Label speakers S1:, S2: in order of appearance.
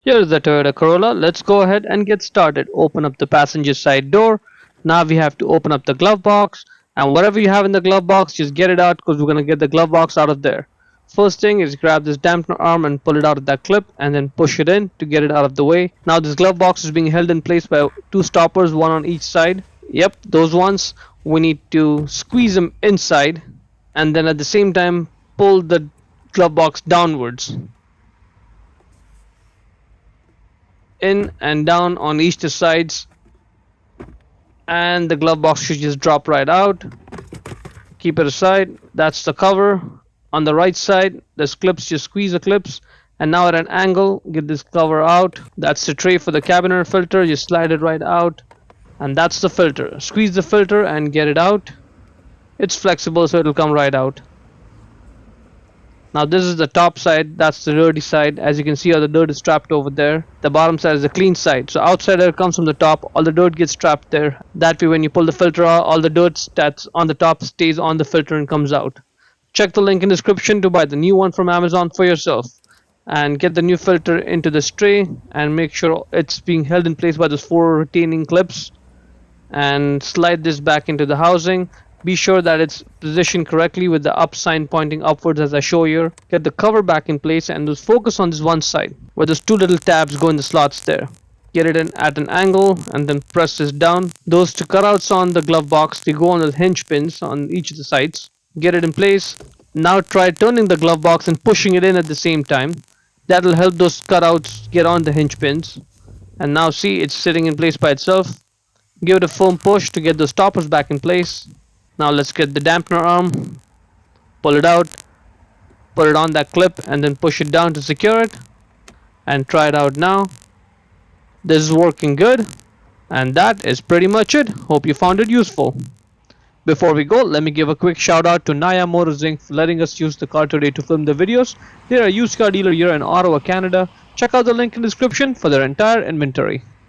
S1: Here's the Toyota Corolla. Let's go ahead and get started. Open up the passenger side door. Now we have to open up the glove box, and whatever you have in the glove box, just get it out because we're going to get the glove box out of there. First thing is grab this dampener arm and pull it out of that clip and then push it in to get it out of the way. Now this glove box is being held in place by two stoppers, one on each side. Yep, those ones. We need to squeeze them inside and then at the same time pull the glove box downwards. In and down on each the sides, and the glove box should just drop right out. Keep it aside. That's the cover. On the right side, there's clips. Just squeeze the clips, and now at an angle, get this cover out. That's the tray for the cabin air filter. Just slide it right out, and that's the filter. Squeeze the filter and get it out. It's flexible, so it'll come right out. Now this is the top side, that's the dirty side. As you can see, all the dirt is trapped over there. The bottom side is the clean side. So outside air comes from the top, all the dirt gets trapped there. That way when you pull the filter out, all the dirt that's on the top stays on the filter and comes out. Check the link in the description to buy the new one from Amazon for yourself. And get the new filter into this tray and make sure it's being held in place by those 4 retaining clips. And slide this back into the housing. Be sure that it's positioned correctly with the up sign pointing upwards as I show here. Get the cover back in place and just focus on this one side where those 2 little tabs go in the slots there. Get it in at an angle and then press this down. Those 2 cutouts on the glove box, they go on the hinge pins on each of the sides. Get it in place. Now try turning the glove box and pushing it in at the same time. That'll help those cutouts get on the hinge pins. And now see, it's sitting in place by itself. Give it a firm push to get those stoppers back in place. Now let's get the dampener arm, pull it out, put it on that clip and then push it down to secure it and try it out now. This is working good, and that is pretty much it. Hope you found it useful. Before we go, let me give a quick shout out to Naya Motors Inc. for letting us use the car today to film the videos. They're a used car dealer here in Ottawa, Canada. Check out the link in the description for their entire inventory.